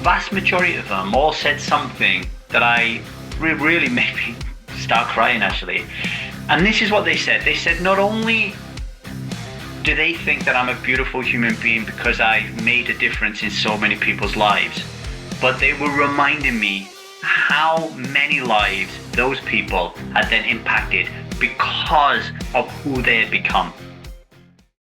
vast majority of them all said something that really made me start crying, actually. And this is what they said. They said, not only do they think that I'm a beautiful human being because I've made a difference in so many people's lives, but they were reminding me how many lives those people had then impacted because of who they had become.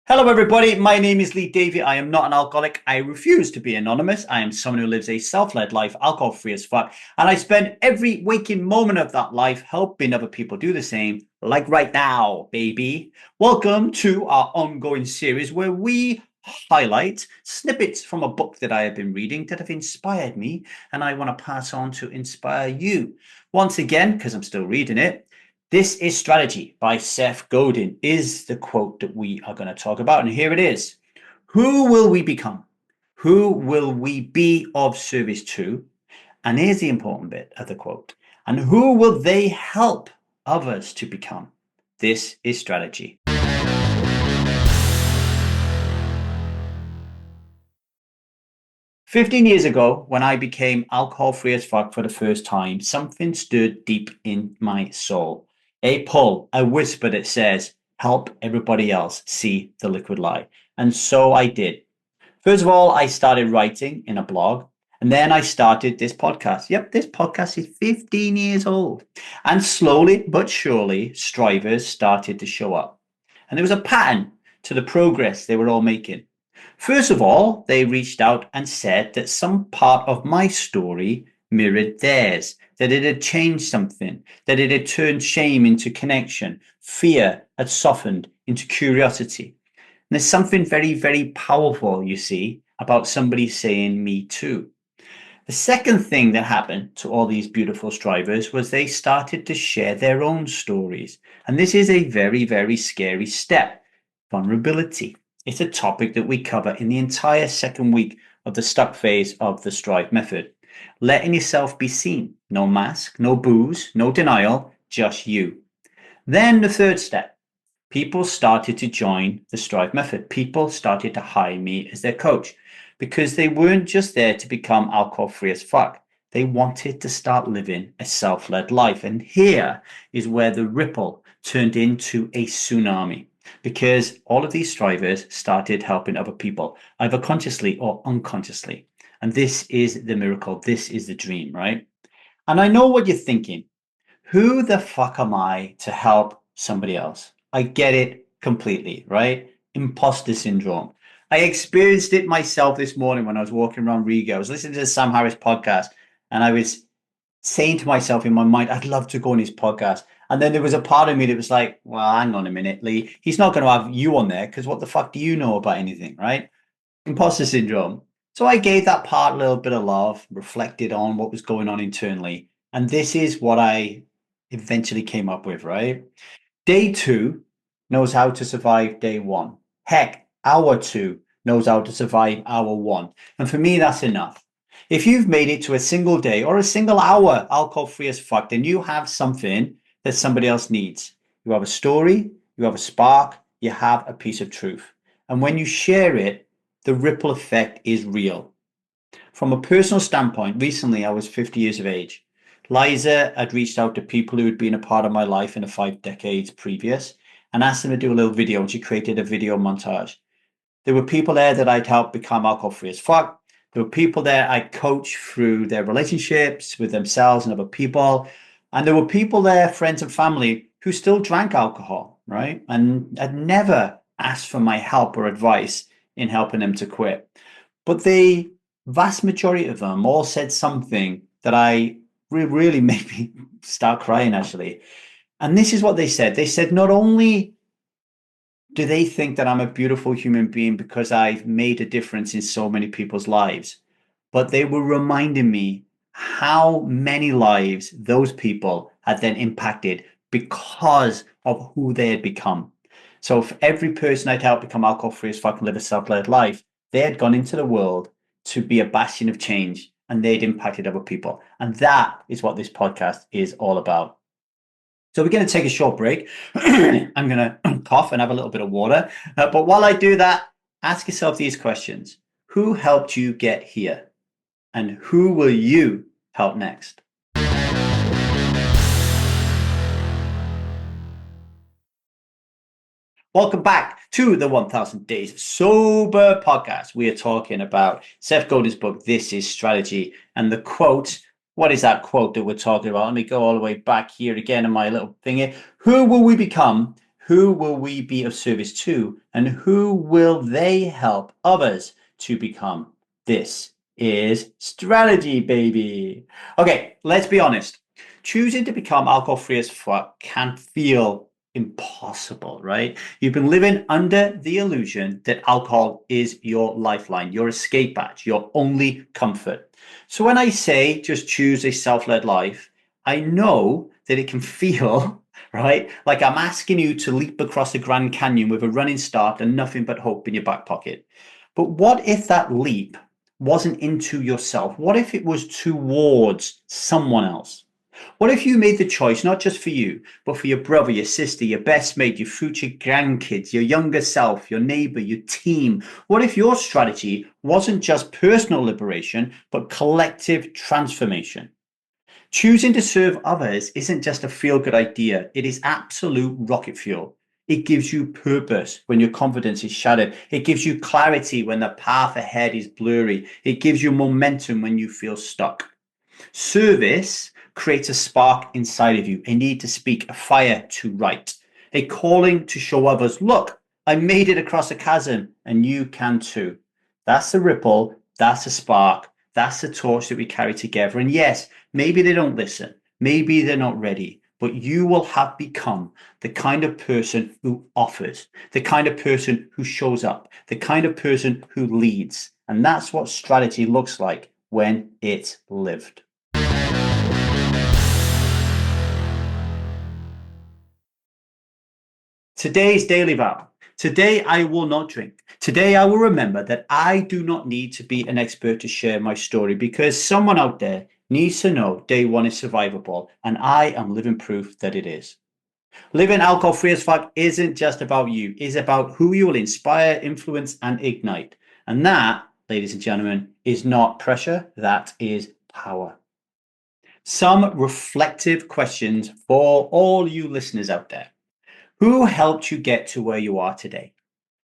Hello everybody, my name is Davy. I am not an alcoholic. I refuse to be anonymous. I am someone who lives a self-led life, alcohol-free as fuck, and I spend every waking moment of that life helping other people do the same, like right now, baby. Welcome to our ongoing series where we highlight snippets from a book that I have been reading that have inspired me and I want to pass on to inspire you. Once again, because I'm still reading it, "This is Strategy" by Seth Godin is the quote that we are going to talk about. And here it is. Who will we become? Who will we be of service to? And here's the important bit of the quote. And who will they help others to become? This is Strategy. "15 years ago, when I became alcohol-free as fuck for the first time, something stood deep in my soul. A pull, a whisper that says, help everybody else see the liquid lie. And so I did. First of all, I started writing in a blog, and then I started this podcast. Yep, this podcast is 15 years old. And slowly but surely, strivers started to show up. And there was a pattern to the progress they were all making. First of all, they reached out and said that some part of my story mirrored theirs, that it had changed something, that it had turned shame into connection, fear had softened into curiosity. And there's something very, very powerful, you see, about somebody saying me too. The second thing that happened to all these beautiful strivers was they started to share their own stories. And this is a very, very scary step. Vulnerability. It's a topic that we cover in the entire second week of the stuck phase of the Strive method. Letting yourself be seen. No mask, no booze, no denial, just you. Then the third step. People started to join the Strive method. People started to hire me as their coach because they weren't just there to become alcohol-free as fuck. They wanted to start living a self-led life. And here is where the ripple turned into a tsunami. Because all of these strivers started helping other people, either consciously or unconsciously. And this is the miracle. This is the dream, right? And I know what you're thinking. Who the fuck am I to help somebody else? I get it completely, right? Imposter syndrome. I experienced it myself this morning when I was walking around Riga. I was listening to the Sam Harris podcast and I was saying to myself in my mind, I'd love to go on his podcast. And then there was a part of me that was like, well, hang on a minute, Lee. He's not going to have you on there because what the fuck do you know about anything, right? Imposter syndrome. So I gave that part a little bit of love, reflected on what was going on internally. And this is what I eventually came up with, right? Day 2 knows how to survive day 1. Heck, hour 2 knows how to survive hour 1. And for me, that's enough. If you've made it to a single day or a single hour alcohol-free as fuck, then you have something that somebody else needs. You have a story, you have a spark, you have a piece of truth. And when you share it, the ripple effect is real. From a personal standpoint, recently I was 50 years of age. Liza had reached out to people who had been a part of my life in the 5 decades previous and asked them to do a little video, and she created a video montage. There were people there that I'd helped become alcohol-free as fuck. There were people there I coached through their relationships with themselves and other people. And there were people there, friends and family, who still drank alcohol, right? And had never asked for my help or advice in helping them to quit. But the vast majority of them all said something that really made me start crying, actually. And this is what they said. They said, not only do they think that I'm a beautiful human being because I've made a difference in so many people's lives, but they were reminding me how many lives those people had then impacted because of who they had become. So for every person I'd helped become alcohol-free as fuck and live a self-led life, they had gone into the world to be a bastion of change and they'd impacted other people. And that is what this podcast is all about. So we're going to take a short break. I'm going to cough and have a little bit of water. But while I do that, ask yourself these questions. Who helped you get here? and who will you help next? Welcome back to the 1000 Days Sober podcast. We are talking about Seth Godin's book, This is Strategy. And the quote, what is that quote that we're talking about? Let me go all the way back here again in my little thingy. Who will we become? Who will we be of service to? And who will they help others to become? This is strategy, baby. Okay, let's be honest. Choosing to become alcohol-free as fuck can feel impossible, right? You've been living under the illusion that alcohol is your lifeline, your escape hatch, your only comfort. So when I say just choose a self-led life, I know that it can feel, right, like I'm asking you to leap across the Grand Canyon with a running start and nothing but hope in your back pocket. But what if that leap wasn't into yourself? What if it was towards someone else? What if you made the choice, not just for you, but for your brother, your sister, your best mate, your future grandkids, your younger self, your neighbor, your team? What if your strategy wasn't just personal liberation, but collective transformation? Choosing to serve others isn't just a feel-good idea. It is absolute rocket fuel. It gives you purpose when your confidence is shattered. It gives you clarity when the path ahead is blurry. It gives you momentum when you feel stuck. Service creates a spark inside of you, a need to speak, a fire to write, a calling to show others, look, I made it across a chasm and you can too. That's the ripple, that's the spark, that's the torch that we carry together. And yes, maybe they don't listen, maybe they're not ready, but you will have become the kind of person who offers, the kind of person who shows up, the kind of person who leads. And that's what strategy looks like when it's lived. Today's daily vow. Today I will not drink. Today I will remember that I do not need to be an expert to share my story because someone out there needs to know day one is survivable and I am living proof that it is. Living alcohol free as fuck isn't just about you. It's about who you will inspire, influence and ignite. And that, ladies and gentlemen, is not pressure. That is power. Some reflective questions for all you listeners out there. Who helped you get to where you are today?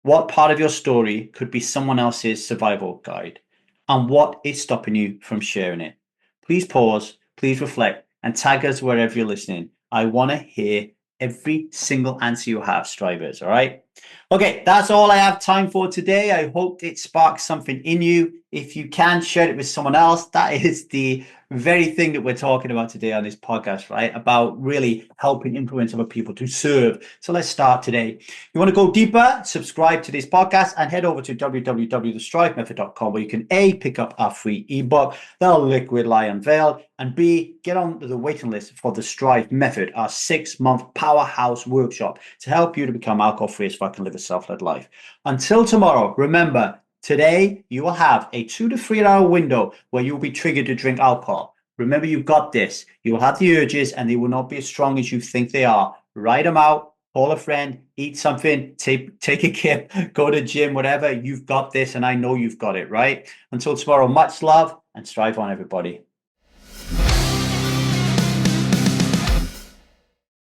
What part of your story could be someone else's survival guide? And what is stopping you from sharing it? Please pause, please reflect, and tag us wherever you're listening. I want to hear every single answer you have, strivers, all right? Okay, that's all I have time for today. I hope it sparks something in you. If you can, share it with someone else. That is the very thing that we're talking about today on this podcast, right? About really helping influence other people to serve. So let's start today. You want to go deeper? Subscribe to this podcast and head over to www.thestrivemethod.com where you can A, pick up our free ebook, The Liquid Lie Unveiled, and B, get on the waiting list for the Strive Method, our 6-month powerhouse workshop to help you to become alcohol-free as fuck and live a self-led life. Until tomorrow, remember, today you will have a 2 to 3 hour window where you'll be triggered to drink alcohol. Remember, you've got this. You will have the urges and they will not be as strong as you think they are. Write them out, call a friend, eat something, take a kip, go to the gym, whatever. You've got this and I know you've got it, right? Until tomorrow, much love and strive on, everybody.